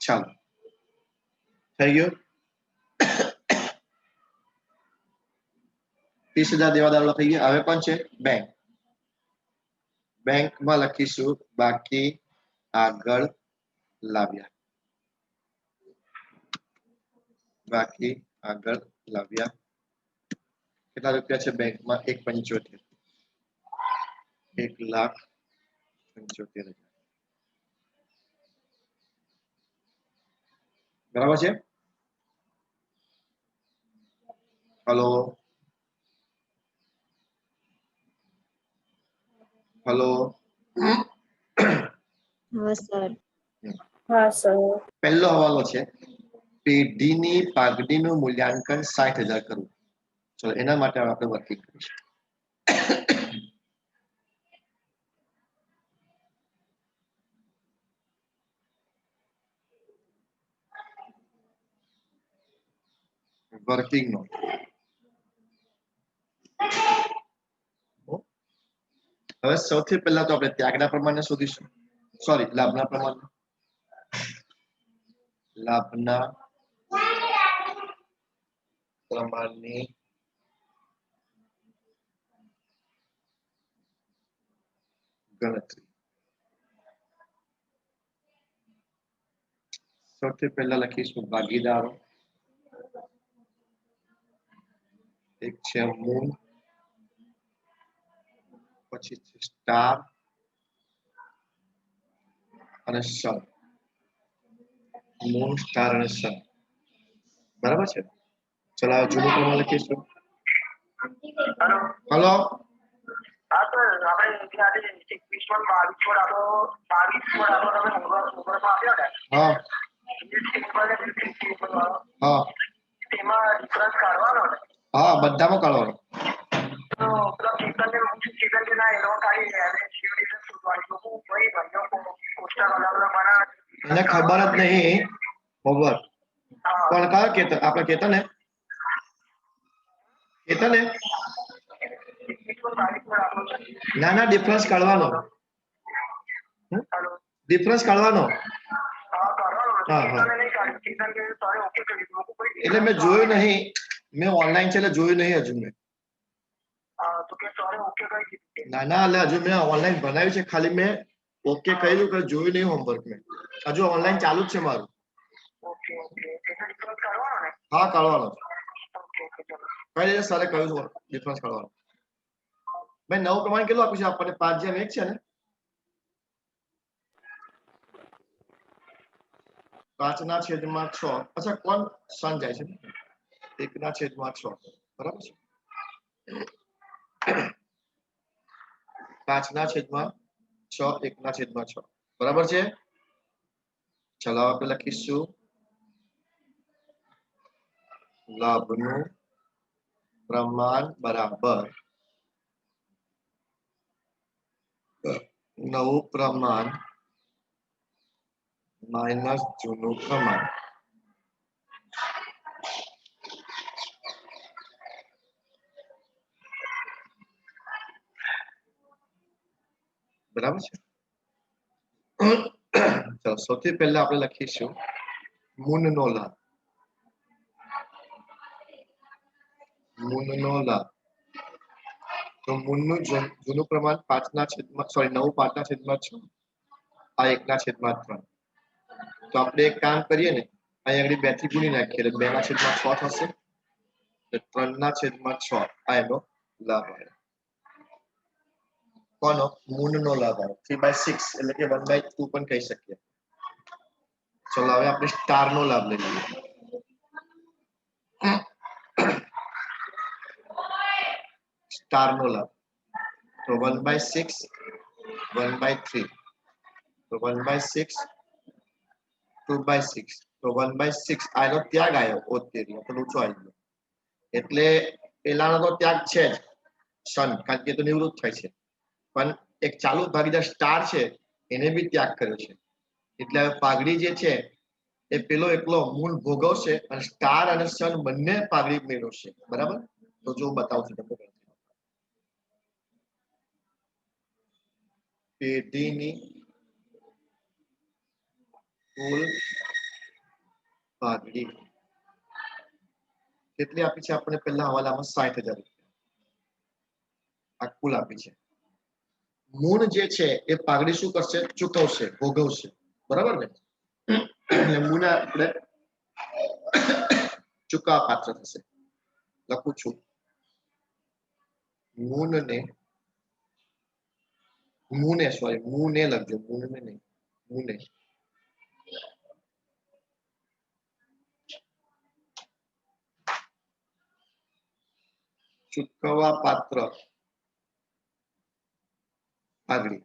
ચાલો થઈ ગયું 30,000 દેવાદારો થઈ ગયા હવે કોણ છે બેંક બેંકમાં લખીશું બાકી આગળ લાવ્યા બાકી આગળ લાવ્યા કેટલા રૂપિયા છે બેંકમાં 1,75 1,75,000 બરાબર છે હલો હલો हाँ सर हाँ सर પહેલો હવાલો છે પેઢીની પાઘડીનું મૂલ્યાંકન 60,000 કરવું ચલો એના માટે આપણે વર્કિંગ કરીશું વર્કિંગ નો હવે સૌથી પહેલા તો આપણે ત્યાગના પ્રમાણને શોધીશું સોરી લાભના પ્રમાણને લાભના પ્રમાણની ગણતરી સૌથી પહેલા લખીશું ભાગીદારો એક છે મૂળ પછી છે સ્ટાર અને સન મૂળ સ્ટાર અને સન બરાબર છે ચલો હવે જૂનું પ્રમાણ લખીશું હલો हाँ सर આપણે આજે 21 માં 22 પર આવો તમે મોબાઈલ આપ્યો ને હા હા તેમાં ડિફરન્સ કાઢવાનો ને હા બધામાં કાઢવાનો તો પેલા ચેતન કે ના એનો કાઢી અને ડિફરન્સ શોધવાની તો હું ભાઈ બંને કોષ્ટક અલગ અલગ બના એને ખબર જ નહીં ખબર કોણ કયો કેતન આપણે કેતન હે ના ના ડિફરન્સ કાઢવાનો ડિફરન્સ કાઢવાનો હા હા એટલે મેં જોયું નહીં મેં ઓનલાઈન છે એટલે જોયું નહીં હજુ મેં ના ના એટલે હજુ મેં ઓનલાઈન બનાવ્યું છે ખાલી મેં ઓકે કહ્યું કે જોયું નહીં હોમવર્ક મેં હજુ ઓનલાઈન ચાલુ જ છે મારું હા કાઢવાનો કઈ રીતે સરે કહ્યું ડિફરન્સ કાઢવાનો ભાઈ નવું પ્રમાણ કેટલું આપ્યું છે આપણને 5/1 છે ને 5/6 અચ્છા કોણ સન જાય છે 1/6 બરાબર છે 5/6 1/6 બરાબર છે ચલો આપણે લખીશું લાભનું પ્રમાણ બરાબર નવું પ્રમાણ માઇનસ જૂનું પ્રમાણ બરાબર છે ચાલો સૌથી પહેલા આપણે લખીશું મૂળનો લાભ તો મૂળનું જૂનું પ્રમાણ 5/6 9 5/6 આ 1/3 તો આપણે એક કામ કરીએ ને અહીંયા આગળ 2 થી ગુણી નાખીએ એટલે 2/6 થશે એટલે 3/6 આ એનો લાભ આવ્યો કોનો મૂળનો લાભ આવ્યો 3/6 એટલે કે 1/2 પણ કહી શકીએ ચલો હવે આપણે સ્ટાર નો લાભ લઈ લઈએ સ્ટાર નો લાભ તો 1/6 1/3 તો 1/6 2/6 તો 1/6 આનો ત્યાગ આવ્યો 73 તો ઊંચો આવી ગયો એટલે પેલાનો તો ત્યાગ છે જ સન કારણ કે તો નિવૃત્ત થાય છે પણ એક ચાલુ ભાગીદાર સ્ટાર છે એને બી ત્યાગ કર્યો છે એટલે હવે પાઘડી જે છે એ પેલો એકલો મૂળ ભોગવશે અને સ્ટાર અને સન બંને પાઘડી મેળવશે બરાબર તો જો બતાવું છું તમને પેઢીની કુલ ભાગડી કેટલી આપી છે આપણે પહેલા હવાલામાં 60,000 રૂપિયા આ કુલ આપી છે મૂળ જે છે એ પાઘડી શું કરશે ચૂકવશે ભોગવશે બરાબર ને એટલે મૂળ આપણે ચૂકવવા પાત્ર થશે લખું છું મૂને સોરી મૂને લખજો મૂને નહીં મૂને ચૂકવવા પાત્ર પાઘડી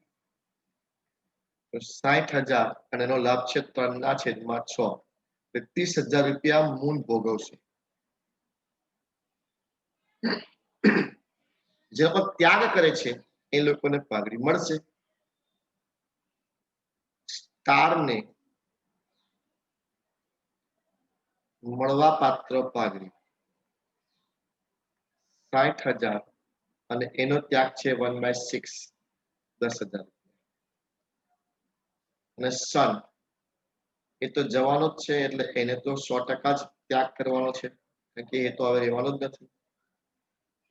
તો 60,000 અને એનો લાભ છે 3/6 30,000 રૂપિયા મૂળ ભોગવશે જે લોકો ત્યાગ કરે છે એ લોકોને પાઘડી મળશે સ્ટારને મળવા પાત્ર પાઘડી 60,000 અને એનો ત્યાગ છે 1/6 10,000 અને સન એ તો જવાનો જ છે એટલે એને તો 100% જ ત્યાગ કરવાનો છે કારણ કે એ તો હવે રહેવાનો જ નથી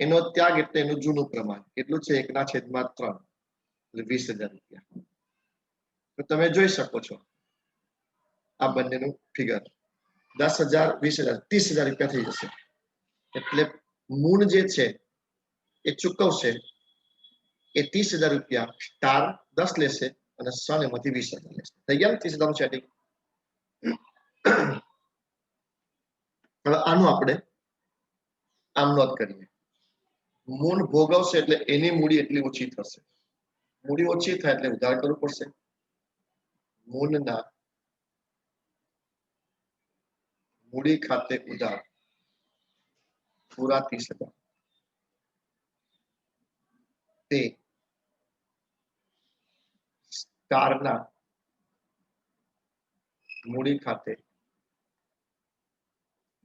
એનો ત્યાગ એટલે એનું જૂનું પ્રમાણ કેટલું છે 1/3 એટલે 20,000 રૂપિયા તો તમે જોઈ શકો છો આ બંનેનું ફિગર 10,000 20,000 30,000 રૂપિયા થઈ જશે એટલે મૂળ જે છે એ ચૂકવશે એ 30,000 રૂપિયા સ્ટાર 10 લેશે અને સન એમાંથી 20,000 લેશે થઈ ગયા 30,000 નું સેટિંગ હવે આનું આપણે આમ નોંધ કરીએ મૂળ ભોગવશે એટલે એની મૂડી એટલી ઓછી થશે મૂડી ઓછી થાય એટલે ઉધાર કરવું પડશે મૂળના મૂડી ખાતે ઉધાર પૂરા 30,000 તે સ્ટારના મૂડી ખાતે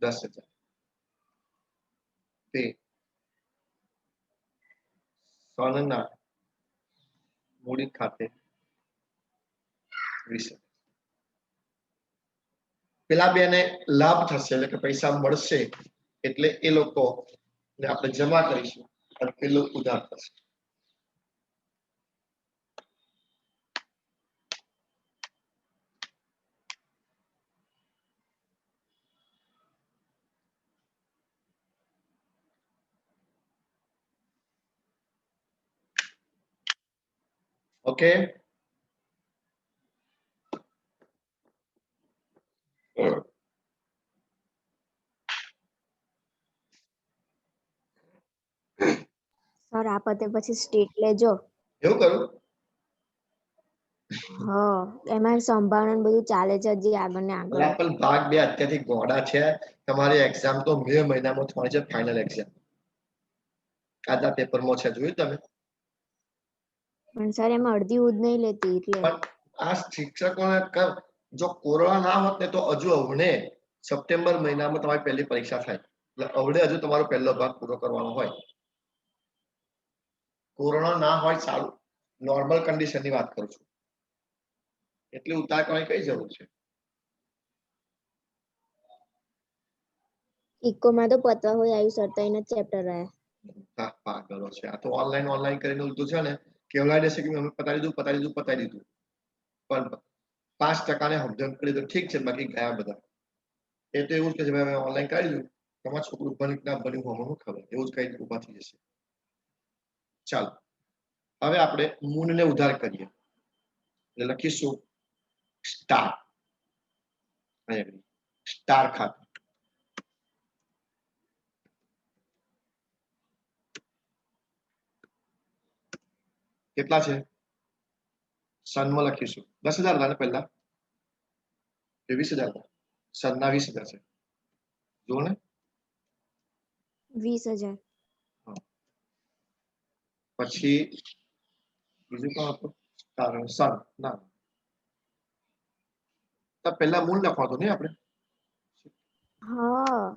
10,000 તે સનના મૂડી ખાતે 20,000 પેલા બેને લાભ થશે એટલે કે પૈસા મળશે એટલે એ લોકો ને આપણે જમા કરીશું અને પેલો ઉધાર થશે ઓકે સર આ પતે પછી સ્ટેટ લેજો એવું કરું હા એમાં સંભાવના ને બધું ચાલે છે હજી આગળ ને આગળ એટલે પણ ભાગ 2 અત્યારથી ગોડા છે તમારી એક્ઝામ તો મે મહિનામાં થવાની છે ફાઇનલ એક્ઝામ આધા પેપરમાં છે જોયું તમે પણ સર એમાં અડધી ઉદ નહીં લેતી એટલે પણ આ શિક્ષકોને જો કોરોના ના હોત ને તો હજુ અવને સપ્ટેમ્બર મહિનામાં તમારી પહેલી પરીક્ષા થાય એટલે અવડે હજુ તમારો પહેલો ભાગ પૂરો કરવાનો હોય કોરોના ના હોય સારું નોર્મલ કન્ડિશનની વાત કરું છું એટલી ઉતાર કરવાની કઈ જરૂર છે ઇકોમાં તો પતવા હોય આવ્યું સર તો એના ચેપ્ટર રહ્યા પાગલો છે આ તો ઓનલાઈન કરીને ઉલટું છે ને કેવડાવી દેશે કે અમે પતાવી દીધું પણ 5% ને સમજણ કરી તો ઠીક છે બાકી ગયા બધા એ તો એવું જ કે છે ભાઈ ઓનલાઈન કરી દીધું તમારું છોકરું બન્યું ના બન્યું હોવાનું ખબર એવું જ કઈ ઉભા થઈ જશે ચાલો હવે આપણે મૂળને ઉધાર કરીએ એટલે લખીશું સ્ટાર ખાતું કેટલા છે સનમાં લખીશું 10,000 હતા ને પહેલા 20,000 સનના 20,000 છે જુઓ ને 20,000 પછી બીજું કોણ હતું સન ના તો પહેલા મૂળ લખવાનું નહીં આપણે હા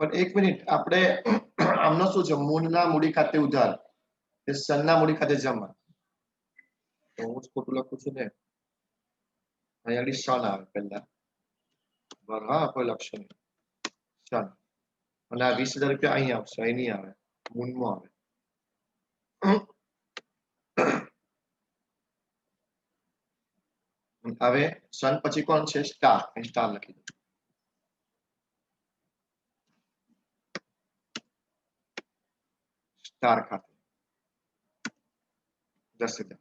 પણ એક મિનિટ આપણે આમનો શું છે મૂળના મૂડી ખાતે ઉધાર એ સનના મૂડી ખાતે જમા તો હું જ ખોટું લખું છું ને અહીંયા સન આવે પહેલા, બરાબર, હા કોઈ લક્ષણ નહીં, સન. અને આ 20,000 રૂપિયા અહીં આવશે, અહીં નહીં આવે, મૂનમાં આવે. હવે સન પછી કોણ છે? સ્ટાર. અહીં સ્ટાર લખી દો. સ્ટાર ખાતે 10,000.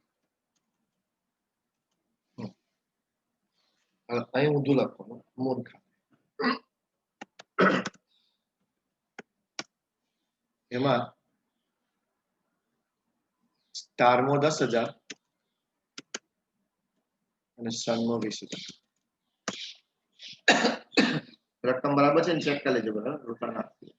અહીં ઊંધું લખવાનું, મૂન ખાતે. એમાં સ્ટારમાં 10,000 અને સનમાં 20,000. રકમ બરાબર છે ને? ચેક કરી લેજો. બરાબર, રોકડ નાખી.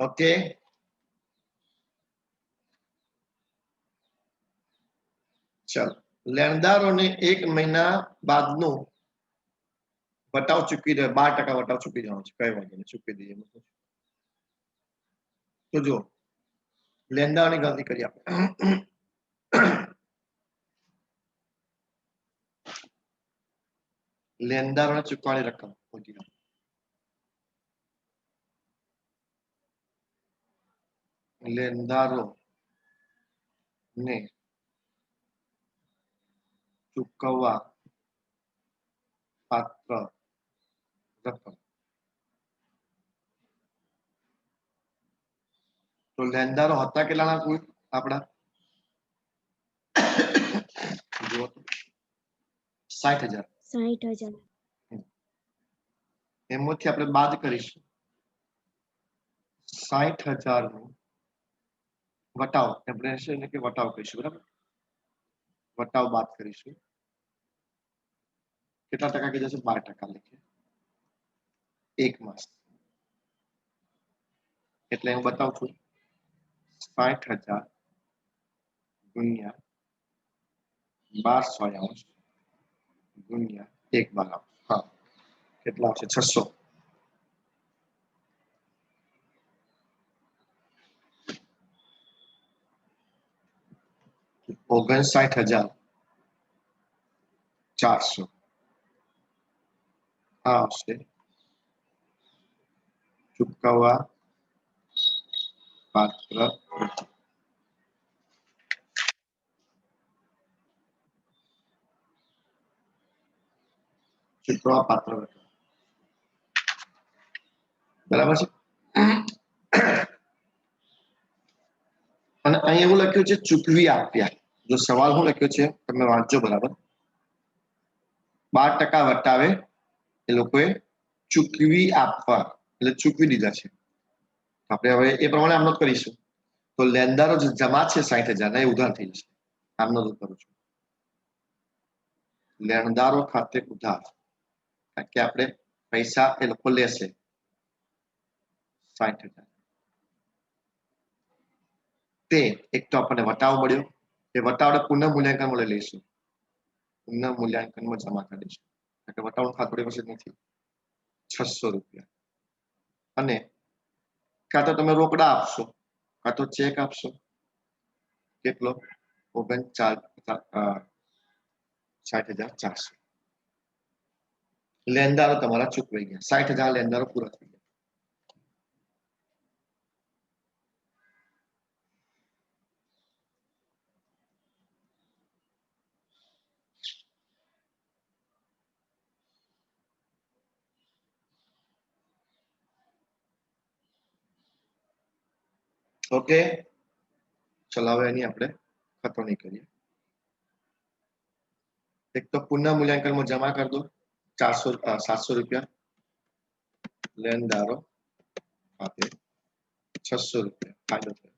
ઓકે, ચાલો. લેણદારોને 1 મહિના બાદનું વટાવ ચૂકવી દે, 12% વટાવ ચૂકવી દેવાનો છે. કઈ વાંધો નહીં, ચૂકવી દઈએ. તો જો લેણદારોની ગણતરી કરી આપણે. લેણદારોને ચૂકવવાની રકમ લેણદારો ને ચૂકવવા પાત્ર રકમ. તો લેણદારો હતા કેટલાના કુલ આપણા? જો 60,000. 60,000. એમાંથી આપણે બાદ કરીશું 60,000 નું વટાવ. આપણે છે કે વટાવ કહીશું, બરાબર? વટાવ બાદ કરીશું. કેટલા ટકા કીધું છે? 12% લખીએ. 1 માસ એટલે હું બતાવું છું. 60,000 ગુણ્યા 12/100 ગુણ્યા 1/12. હા, કેટલા આવશે? 600. $59,400 આ આવશે ચૂકવવા પાત્ર રકમ. ચૂકવવા પાત્ર રકમ, બરાબર છે? અને અહીં એવું લખ્યું છે ચૂકવી આપ્યા. જો સવાલ શું લખ્યો છે તમે વાંચજો બરાબર. 12% વટાવે એ લોકોએ ચૂકવી આપવા, એટલે ચૂકવી દીધા છે. આપણે હવે એ પ્રમાણે આમ નોંધ કરીશું. તો લેણદારો જે જમા છે 60,000 ના, એ ઉધાર થઈ જશે. આમ નોંધ કરું છું. લેણદારો ખાતે ઉધાર, કારણ કે આપણે પૈસા એ લોકો લેશે 60,000. તે એક તો આપણને વટાવ મળ્યો, એ વટાવને પુનઃ મૂલ્યાંકનમાં લઈ લઈશું, પુનઃ મૂલ્યાંકનમાં જમા કરી દઈશું. કારણ કે વટાવનું ખાતું પાસે નથી. 600 રૂપિયા. અને કાં તો તમે રોકડા આપશો, કાં તો ચેક આપશો. કેટલો? 60,400. લેણદારો તમારા ચૂકવાઈ ગયા. 60,000 લેણદારો પૂરા થઈ ગયા. ઓકે, ચલો હવે એની આપણે ખતરણી કરીએ. એક તો પુનઃ મૂલ્યાંકનમાં જમા કરી દો 700 રૂપિયા. લેણદારો ખાતે 600 રૂપિયા ફાયદો થયો.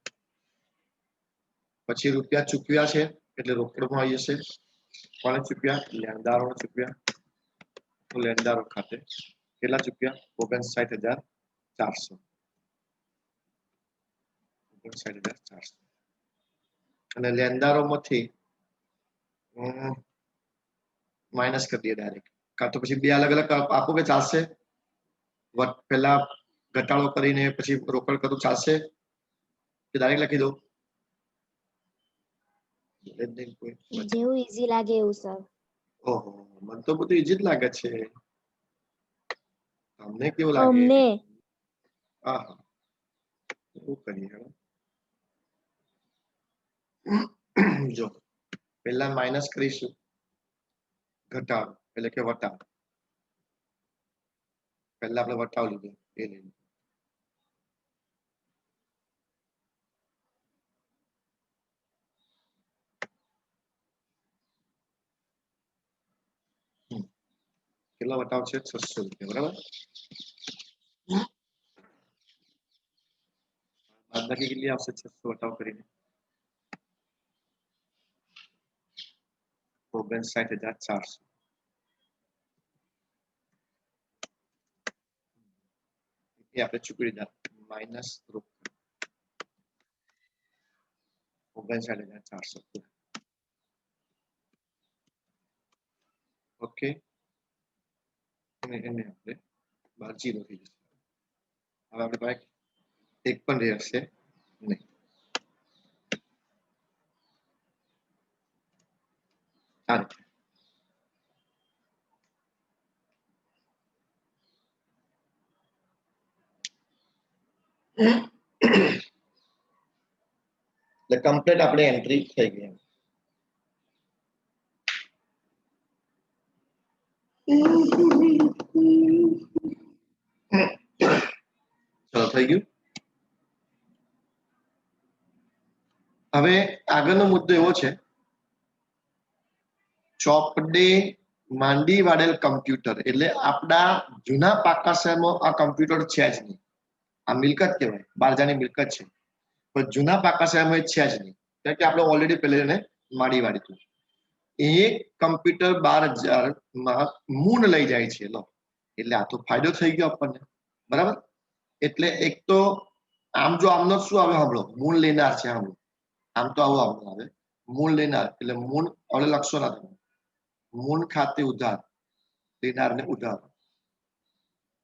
પછી રૂપિયા ચૂકવ્યા છે એટલે રોકડમાં આવી જશે. કોને ચૂકવ્યા? લેણદારોને ચૂકવ્યા. તો લેણદારો ખાતે કેટલા ચૂકવ્યા? 59,400. 59,400. અને લેણદારોમાંથી માઇનસ કરી દઈએ ડાયરેક્ટ. કાં તો પછી બે અલગ અલગ આપો કે ચાલશે? પહેલા ઘટાડો કરીને પછી રોકડ કરું ચાલશે? કે ડાયરેક્ટ લખી દો? જેવું ઈઝી લાગે એવું સર. ઓહો, મને તો બધું ઈજી જ લાગે છે. તમને કેવું લાગે? અમને આહા, એવું કરીએ હવે. જો પહેલા માઇનસ કરીશું, ઘટાડો એટલે કે વટાવ. પહેલા આપણે વટાવ લીધો એ લઈ લીધો. કેટલો વટાવ છે? 600 રૂપિયા, બરાબર. બાદબાકી કેટલી આવશે 600 વટાવ કરીને? 59,400. એ આપણે ચૂકવી દીધા, માઇનસ 59,400. ઓકે, અને એને આપણે 0 થઈ જશે. હવે આપણે પાસે એક પણ રહેશે નહીં. એટલે કમ્પ્લીટ આપણે એન્ટ્રી થઈ ગઈ. ચલો થઈ ગયું. હવે આગળનો મુદ્દો એવો છે, ચોપડે માંડી વાળેલ કમ્પ્યુટર. એટલે આપણા જૂના પાકા શહેરમાં આ કમ્પ્યુટર છે જ નહીં. આ મિલકત કહેવાય, બારજાની મિલકત છે, પણ જૂના પાકા શહેરમાં છે જ નહીં, કારણ કે આપણે ઓલરેડી પહેલે એને માંડી વાળી હતું. એ કમ્પ્યુટર 12,000 માં મૂન લઈ જાય છે. લો, એટલે આ તો ફાયદો થઈ ગયો આપણને, બરાબર. એટલે એક તો આમ જો આમનો શું આવે સાંભળો, મૂન લેનાર છે. આમ તો આવું આવે મૂન લેનાર, એટલે મૂન હવે લખશો ના તમે. મૂન ખાતે ઉધાર, લેનાર ને ઉધાર.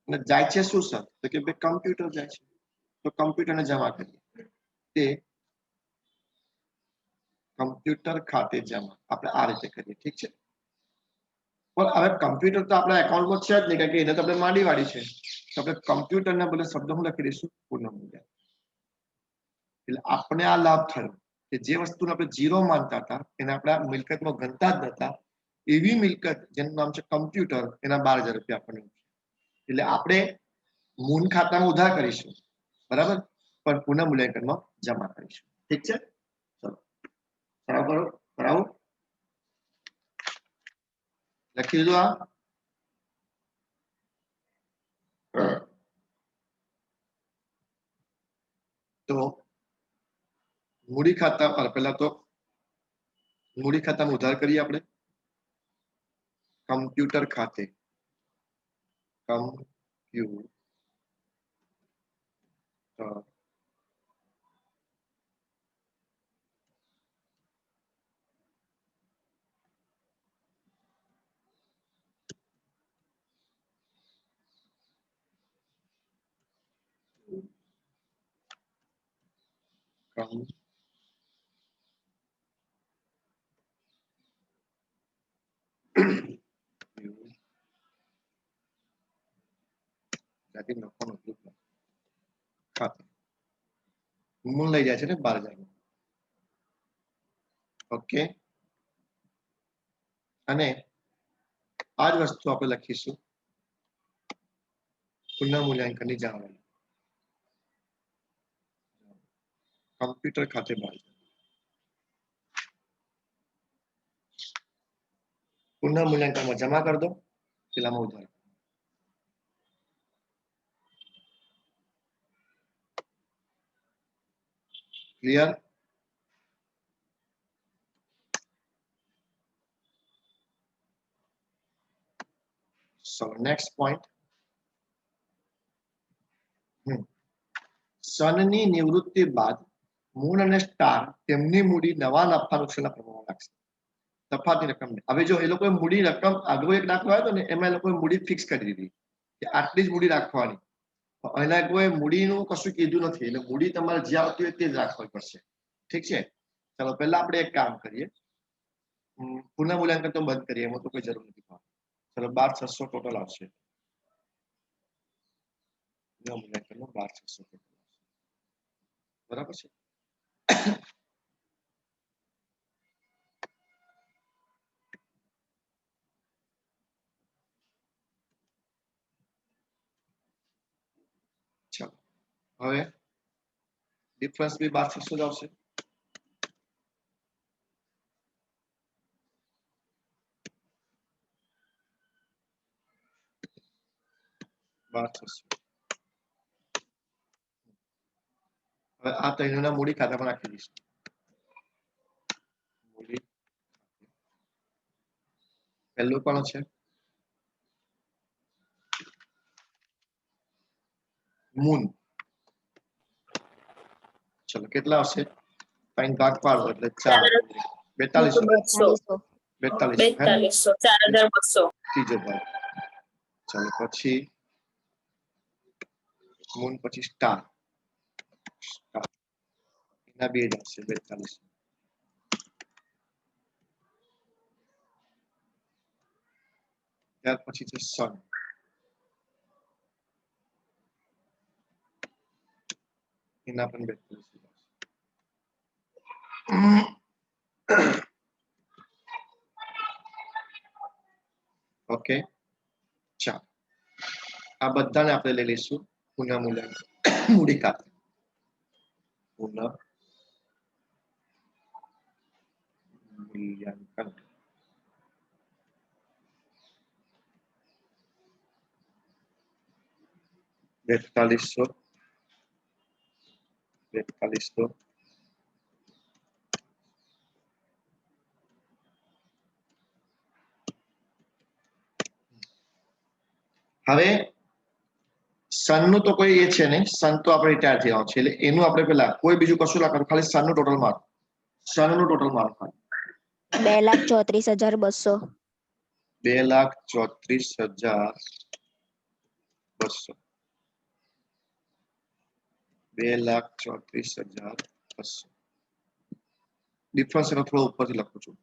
અને જાય છે શું સર? તો કે ભાઈ કમ્પ્યુટર જાય છે, તો કમ્પ્યુટરને જમા કરીએ. તે કમ્પ્યુટર ખાતે જમા આપણે આ રીતે કરીએ, ઠીક છે. પણ હવે કમ્પ્યુટર તો આપણા એકાઉન્ટમાં છે જ નહીં, કારણ કે એને તો આપણે માંડી વાળી છે. તો આપણે કમ્પ્યુટરના બદલે શબ્દ હું લખી દઈશું? પુનઃમૂલ્ય. એટલે આપણે આ લાભ થયો કે જે વસ્તુને આપણે 0 માનતા હતા એને આપણે મિલકતમાં ગણતા જ નતા, એવી મિલકત જેનું નામ છે કમ્પ્યુટર, એના 12,000 રૂપિયા આપણને. એટલે આપણે મૂન ખાતામાં ઉધાર કરીશું, બરાબર, પણ પુનઃ મૂલ્યાંકનમાં જમા કરીશું, ઠીક છે. ચલો સરાવ કરો, કરાવો. લખી દીધું આ? તો મૂડી ખાતા પહેલા તો મૂડી ખાતામાં ઉધાર કરીએ આપણે. કમ્પ્યુટર ખાતે મૂળ લઈ જાય છે ને 12,000. ઓકે, અને આ જ વસ્તુ આપણે લખીશું પુનઃ મૂલ્યાંકનની જાળવણી. કમ્પ્યુટર ખાતે 12,000 પુનઃ મૂલ્યાંકનમાં જમા કરી દો, પેલામાં ઉધાર. ક્લિયર? So next point, સનની નિવૃત્તિ બાદ મૂળ અને સ્ટાર તેમની મૂડી નવા નફા નુકસાનના પ્રમાણમાં રાખશે. તફાવતની રકમ. હવે જો એ લોકોએ મૂડી રકમ આગળ એક દાખલો આવ્યો ને, એમાં એ લોકોએ મૂડી ફિક્સ કરી દીધી કે આટલી જ મૂડી રાખવાની. એના કોઈ મૂડીનું કશું કીધું નથી, એટલે મૂડી તમારે જે આવતી હોય તે જ રાખવી પડશે. ઠીક છે, ચાલો પહેલા આપણે એક કામ કરીએ, પુનઃ મૂલ્યાંકન તો બંધ કરીએ, એમાં તો કોઈ જરૂર નથી. ચલો 12,600 ટોટલ આવશે. મૂલ્યાંકન 12,600 બરાબર છે. ચાલો હવે ડિફરન્સ બી 12,600 જ આવશે. હવે આ ત્રણેયના મૂડી ખાતામાં નાખી દઈશું. મૂડી પહેલું પણ છે મૂન. ચલો કેટલા આવશે? 3 ભાગ પાડો એટલે 4. 4200. 4200. 4200 ત્રીજો ભાગ. ચાલો પછી મૂન પછી સ્ટાર. એના બે જ આવશે 4200. ત્યાર પછી છે સન. એના પણ 4200. ઓકે, ચાલો આ બધાને આપણે લઈ લઈશું પુનઃ મૂલ્યાંકન મૂડી ખાતે. પુનઃ મૂલ્યાંકન. બેતાલીસો. હવે સન નું તો કોઈ એ છે નહીં, સન તો આપણે રિટાયર થયા છે, એટલે એનું આપણે પેલા કોઈ બીજું કશું ના કરવું, ખાલી સન નું ટોટલ મારો. સન નું ટોટલ મારો ખાલી 2,34,200. 2,34,200. 2,34,200. ડિફરન્સ એનો થોડો ઉપરથી લખું છું.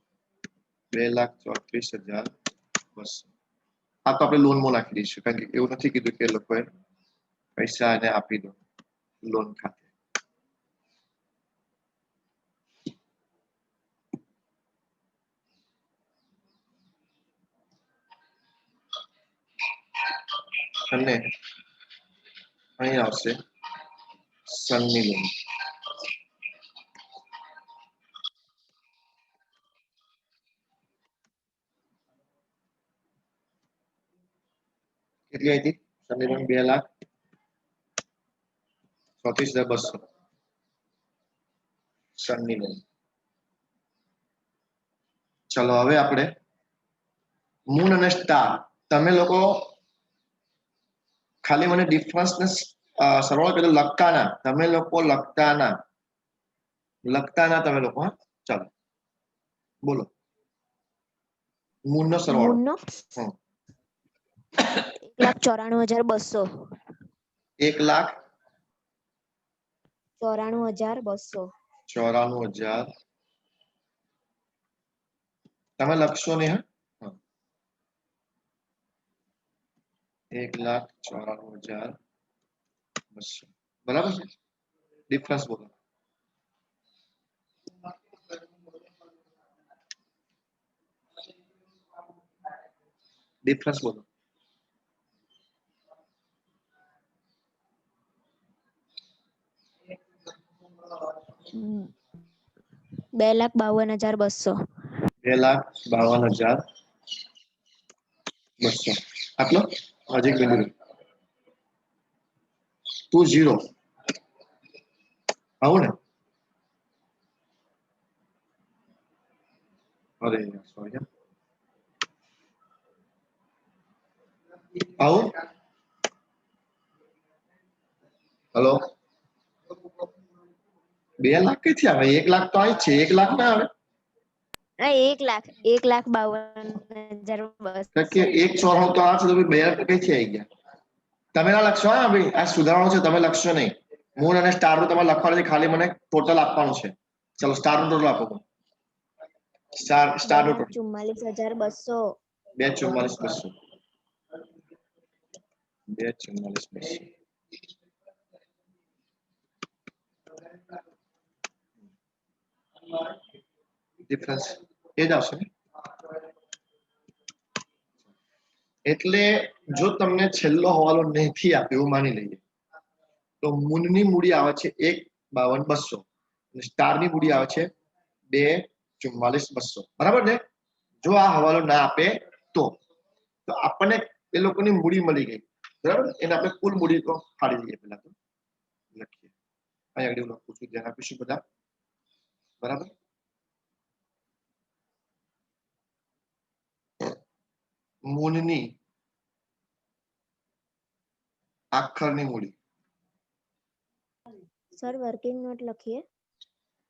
2,34,200. આ તો આપણે લોનમાં નાખી દઈશું, કારણ કે એવું નથી કીધું કે એ લોકોએ પૈસા એને આપી દો લોન ખાતે. અને અહીં આવશે સનની લોન. કેટલી આવી હતી સનની લોન? 2,34,200 સનની લોન. ચલો હવે આપણે મૂન અને સ્ટાર, તમે લોકો ખાલી મને ડિફરન્સ ને સરવાળો પેલો લખતા ના, તમે લોકો લખતા તમે લોકો. હા ચાલો બોલો મૂન નો સરવાળો. મૂનનો 1,94,200. 1,94,200. 94,200. તમે લખશો ને? હા 1,94,200 બરાબર છે. ડિફરન્સ બોલો. ડિફરન્સ બોલો. હમ. 2,52,200. 2,52,200. આટલો હજી એક બિંદુ 20 આવું ને? અરે સોરી, આવું. હલો 2 લાખ કઈથી આવે? 1 લાખ તો આવી જ છે. 1 લાખ ના આવે. 1,52,200. કે 1 ચોરાણું તો આ છે, તો 2 લાખ કઈથી આવી ગયા? તમે ના લખશો હા ભાઈ, આ સુધારવાનું છે, તમે લખશો નહીં. મૂન અને સ્ટાર નું તમારે લખવાનું નથી, ખાલી મને ટોટલ આપવાનું છે. ચલો સ્ટાર નું ટોટલ આપો. સ્ટાર નું ટોટલ 2,44,200. 2,44,200. 2,44,200. ડિફરન્સ એ જ આવશે ને. એટલે જો તમને છેલ્લો હવાલો નથી આપ્યો એવું માની લઈએ, તો મૂનની મૂડી આવે છે 1,52,200 અને સ્ટારની મૂડી આવે છે 2,44,200. બરાબર ને? જો આ હવાલો ના આપે તો આપણને એ લોકોની મૂડી મળી ગઈ. બરાબર? એને આપણે કુલ મૂડી તો ફાડી દઈએ. પહેલા તો લખીએ, અહીંયા આગળ લખું છું, ધ્યાન આપીશું બધા. બરાબર? મૂનની આખરની મૂડી. સર વર્કિંગ નોટ લખીએ.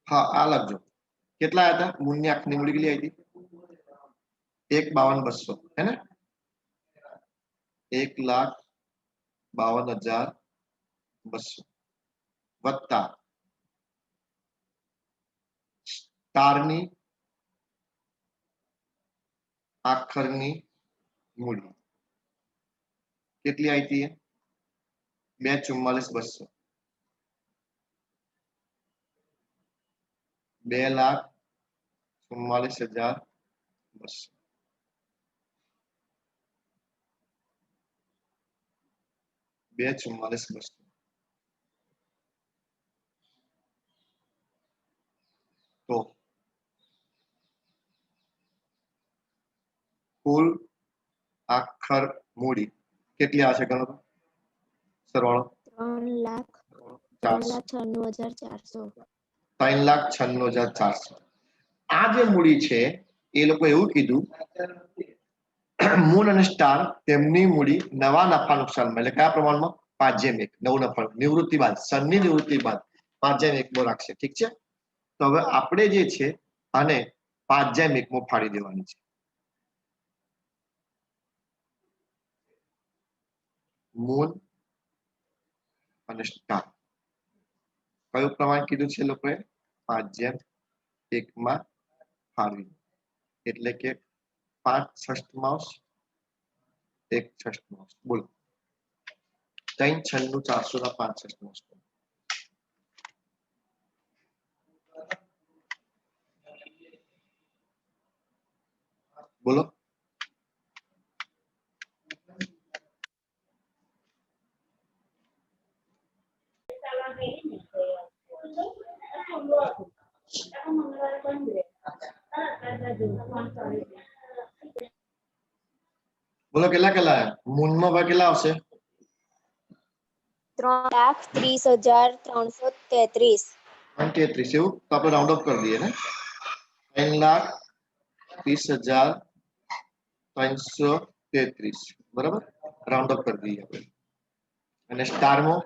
હા, આ લખજો. કેટલા હતા? મૂનની આખરની મૂડી કેટલી આવી હતી? 1,52,200 હે ને? 1,52,200 વત્તા સ્ટારની આખરની મૂડી કેટલી આવી હતી? 2,44,200. 2,44,200. તો કુલ આખર મૂડી કેટલી આવશે? ગણો તો. સરવાળો 3,96,400. 3,96,400. આ જે મૂડી છે એ લોકો એવું કીધું, મૂન અને સ્ટાર તેમની મૂડી નવા નફા નુકસાનમાં, એટલે કયા પ્રમાણમાં? 5/1. નવું નફા નિવૃત્તિ બાદ, સનની નિવૃત્તિ બાદ 5/1 રાખશે. ઠીક છે? તો હવે આપણે જે છે આને 5/1 ફાડી દેવાની છે. મૂન અને સ્ટાર કયું પ્રમાણ કીધું છે લોકોએ? 5/1 ફાળવી. એટલે કે 5/6, 1/6. બોલો, 3,96,400 ના 5/6. બોલો. બોલો કેટલા કેટલા? મૂનમાં ભાઈ કેટલા આવશે? 3,30,333. 33. એવું તો આપણે રાઉન્ડ અપ કરી દઈએ ને. 3,30,333. બરાબર? રાઉન્ડ અપ કરી દઈએ આપણે. અને સ્ટારમાં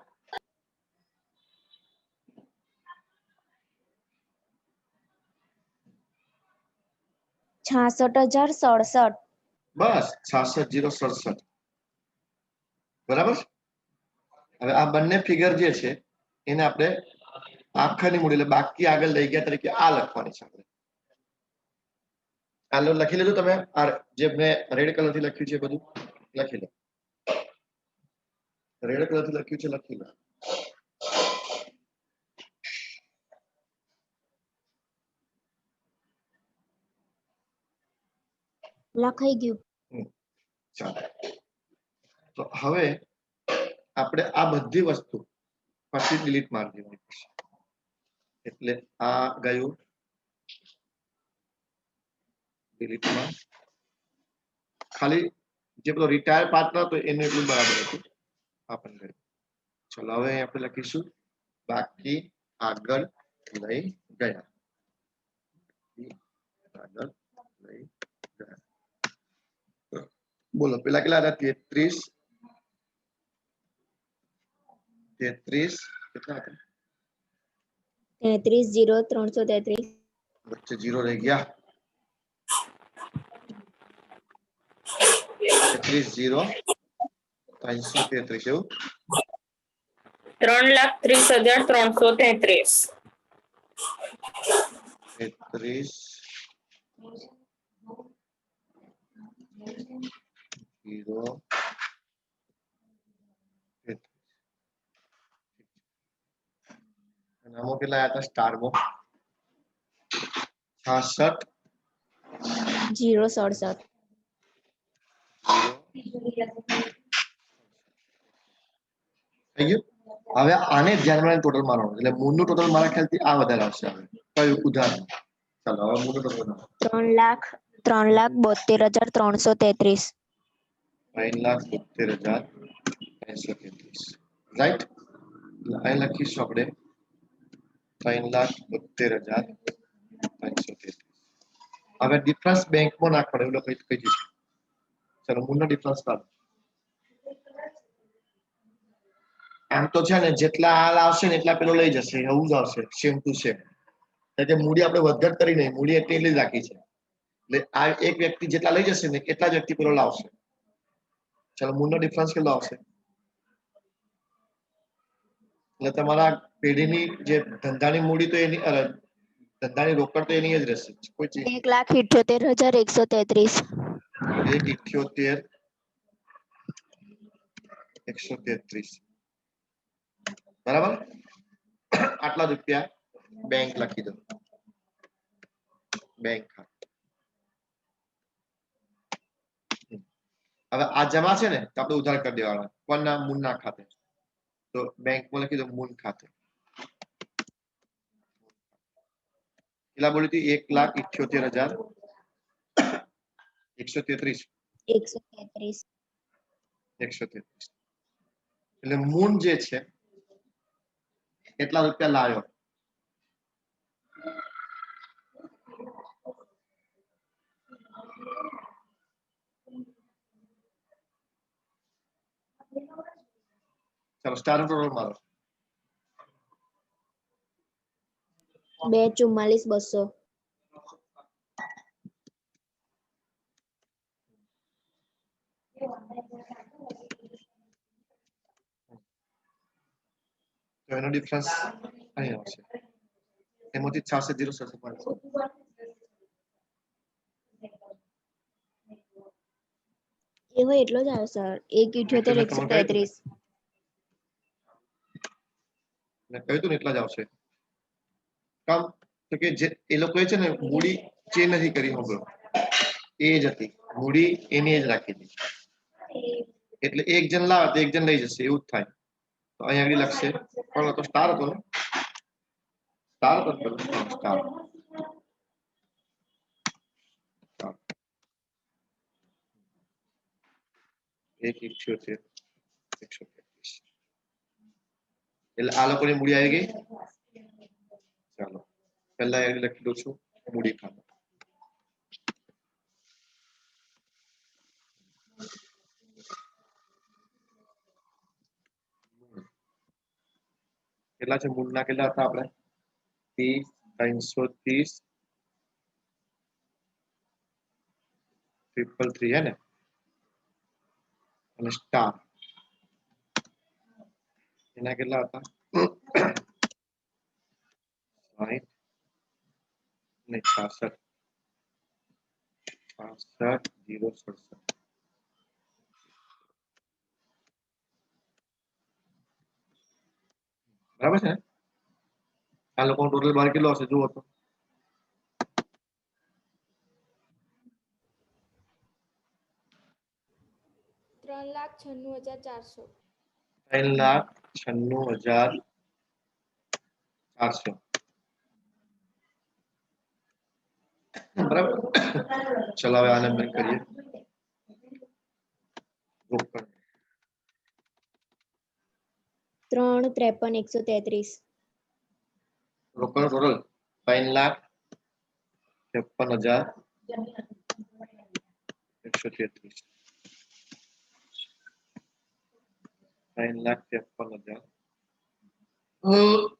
66,067. બસ 66,067. બરાબર? હવે આ બંને ફિગર જે છે એને આપણે આખરની મૂડી એટલે બાકી આગળ લઈ ગયા તરીકે આ લખવાની છે. આપણે આ લખી લેજો તમે. આ જે મેં રેડ કલર થી લખ્યું છે બધું લખી લો. રેડ કલર થી લખ્યું છે લખી લો. લખાઈ ગયું. ચાલો, તો હવે આપણે આ બધી વસ્તુ પછી ડિલીટ મારી દેવાની પડશે. એટલે આ ગયું ડિલીટમાં. ખાલી જે પેલો રિટાયર પાર્ટ હતો એનું એટલું બરાબર હતું. આપણને ચલો હવે આપણે લખીશું બાકી આગળ લઈ ગયા. આગળ લઈ ગયા. બોલો પેલા કેટલા હતા? 33 કેટલા હતા? 33,0,333. વચ્ચે 0 રહી ગયા. 33,0,333. 333 એવું 3,30,333. 33 0 નામો કેટલા આવ્યા હતા સ્ટારમાં 66 067. થઈ ગયું હવે આને ધ્યાનમાં ટોટલ મારવાનું એટલે મૂળનું ટોટલ મારા ખ્યાલથી આ વધારે આવશે હવે કયું ઉદાહરણ ચાલો હવે મૂળનું ટોટલ બનાવો 3,72,333. 3,72,333 રાઈટ અહીં લખીશું આપણે 3,72,333 હવે ડિફરન્સ બેંકમાં નાખવાનો એવું લખી કહી દઈશું ચાલો મૂળનો ડિફરન્સ કાઢો આમ તો છે ને જેટલા હાલ આવશે ને એટલા પેલો લઈ જશે એવું જ આવશે સેમ ટુ સેમ એટલે મૂડી આપણે વધઘટ કરી નહીં મૂડી એટલી જ રાખી છે એટલે આ એક વ્યક્તિ જેટલા લઈ જશે ને એટલા જ વ્યક્તિ પેલો લાવશે ચાલો મૂળનો ડિફરન્સ કેટલો આવશે એટલે તમારા પેઢીની જે ધંધાની મૂડી તો એની ધંધાની રોકડ તો એની જ રહેશે કોઈ ચીજ 1,78,133. 1,78,133 બરાબર આટલા રૂપિયા બેંક લખી દો બેંક હવે આ જમા છે ને તો આપણે ઉધાર કરી દેવાના કોના મૂળના ખાતે તો બેંકમાં લખી દો મૂળ ખાતે કેટલા બોલી હતી 1,78,133 133. 133 એટલે મૂળ જે છે કેટલા રૂપિયા લાવ્યો ચાલો સ્ટાર ટોટલ મારો 2,44,200. તો એનો ડિફરન્સ અહીં આવશે એમાંથી 66,067 એ હોય એટલો જ આવે સર 1,78,133. મેં કહ્યું હતું ને એટલા જ આવશે કામ તો કે જે એ લોકોએ છે ને મૂડી ચેન્જ નથી કરી હોગળો એ જ હતી મૂડી એની જ રાખી હતી એટલે એક જણ લાવે તો એક જણ લઈ જશે એવું જ થાય તો અહીં આગળ લખશે કોણ હતો સ્ટાર હતો ને સ્ટાર હતો સ્ટાર 1,78,133 એટલે આ લોકોની મૂડી આવી ગઈ ચાલો પહેલા અહીં લખી દઉં છું મૂડી ખાતું કેટલા છે મૂળના કેટલા હતા આપણે 330 333 હે ને અને સ્ટાર એના કેટલા હતા 60 ને 66 067 બરાબર છે ને આ લોકો ટોટલ બાર કેટલો હશે જુઓ તો 3,96,400. 3,96,400 બરાબર ચલો હવે આને બંધ કરીએ રોકડ 3,53,133. રોકડ ટોટલ 3,53,133 3,53,000 3,53,000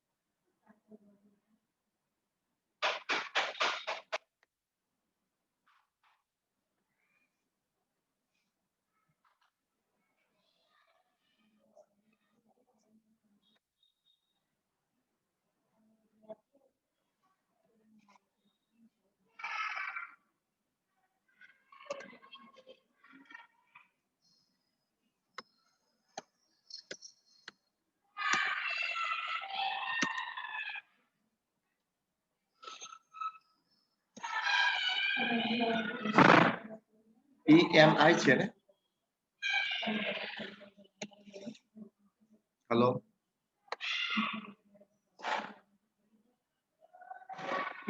EMI છે ને? હેલો,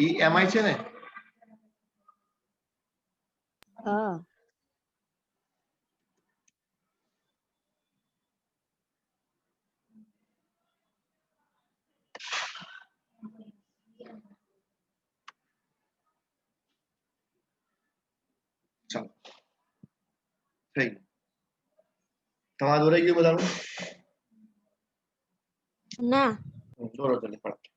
EMI છે ને? હા ચાલો થઈ ગયું. તમારું દોરાઈ ગયું બધાનું? ના દોરો જલ્દી ફટાફટ.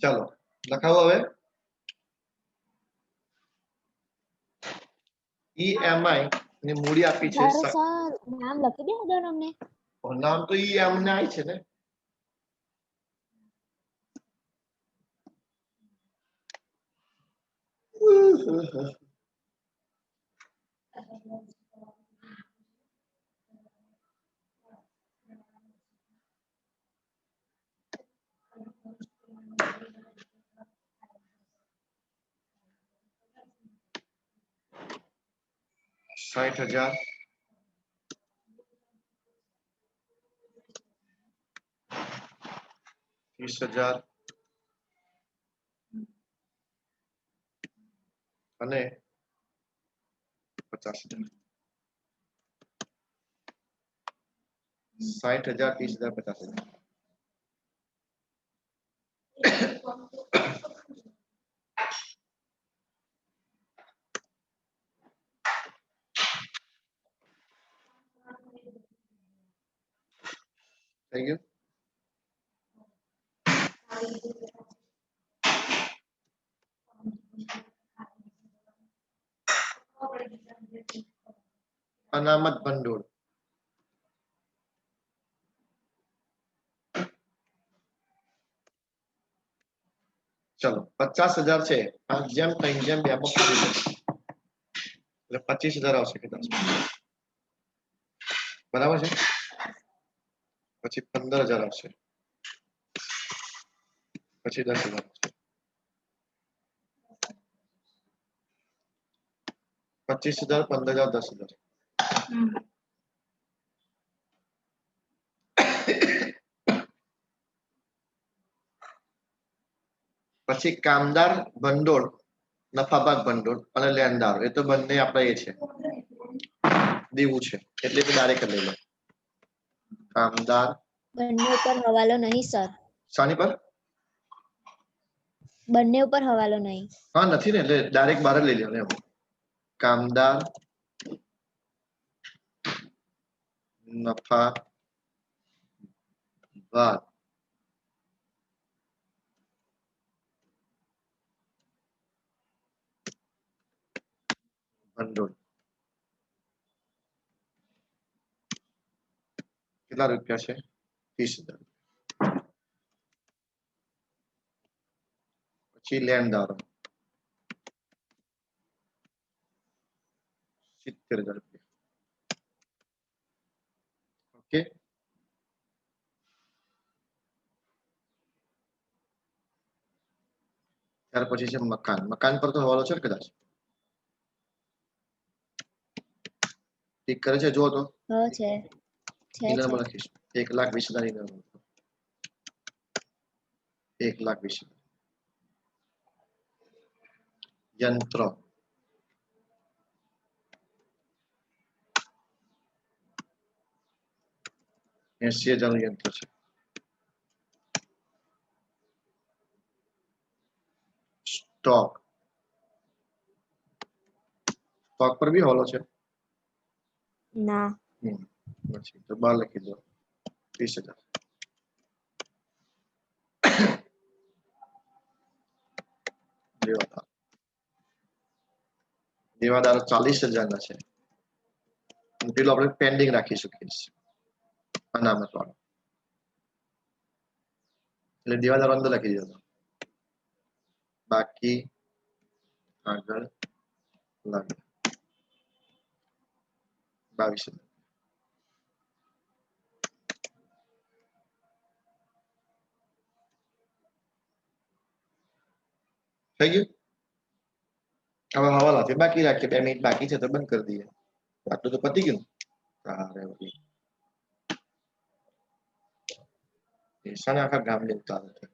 ચાલો લખાવો હવે. EMI ની મૂડી આપી છે. સર સર નામ લખી દે દો અમને. નામ તો EMI છે ને. $60,000 $30,000 અને 50,000. 60,000 30,000 50,000. થઈ ગયું? અનામત ભંડોળ. ચલો 50,000 છે. આ જેમ ત્રણ જેમ બે માં ફાડી દો. એટલે 25,000 આવશે કદાચ. બરાબર છે? પછી 15,000 આવશે. પછી 10,000 આવશે. 25,000 15,000 10,000. પછી કામદાર ભંડોળ, નફાભાગ ભંડોળ અને લેણદારો, એ તો બંને આપણે એ છે દેવું છે એટલે તો ડાયરેક્ટ લઈ લો. કામદાર બંને ઉપર હવાલો નહીં સર. શાની પર? બંને ઉપર હવાલો નહીં. હા નથી ને, એટલે ડાયરેક્ટ બહાર જ લઈ લો ને. કામદાર નફા ભાગ ભંડોળ. કેટલા રૂપિયા છે? 30,000. પછી લેણદારો 70,000 રૂપિયા. ઓકે, ત્યાર પછી છે મકાન. મકાન પર તો હવાલો છે ને કદાચ. ઠીક કરે છે, જુઓ તો. છે ઇનામ લખીશ 1,20,000 ઇનામ. 1,20,000. યંત્ર 80,000 નું યંત્ર છે. સ્ટોક, સ્ટોક પર બી હોલો છે. ના પછી તો 12 લખી દો 30,000 દેવાદારો 40,000 ના છે અને પેલું આપણે પેન્ડિંગ રાખીશું કેસ અનામત વાળો એટલે દેવાદારો અંદર લખી દો બાકી આગળ લાગે 22,000 થઈ ગયું હવે હવાલાથી બાકી રાખીએ 2 મિનિટ બાકી છે તો બંધ કરી દઈએ આટલું તો પતી ગયું તારે વળી શાને આખા ગામને ઉતારે છે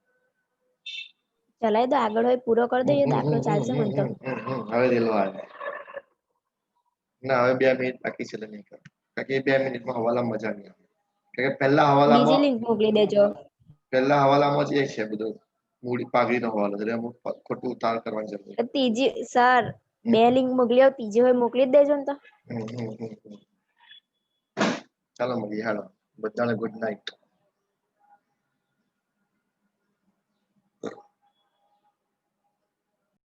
ચલાય દો આગળ હોય પૂરો કરી દઈએ દાખલો ચાલશે મને તો હવે રેલો આવે ના હવે 2 મિનિટ બાકી છે એટલે નહીં કર કારણ કે 2 મિનિટમાં હવાલા મજા નહીં આવે કારણ કે પહેલા બીજી હવાલામાં લિંક મોકલી દેજો જ એ છે બધું મૂડી પાઘડીનો હવાલો એટલે અમુક ખોટું ઉતાર કરવાની જરૂર ત્રીજી સર 2 લિંક મોકલી આવો ત્રીજી હોય મોકલી જ દેજો ને તો ચાલો મળીએ હાલો બધાને ગુડ નાઇટ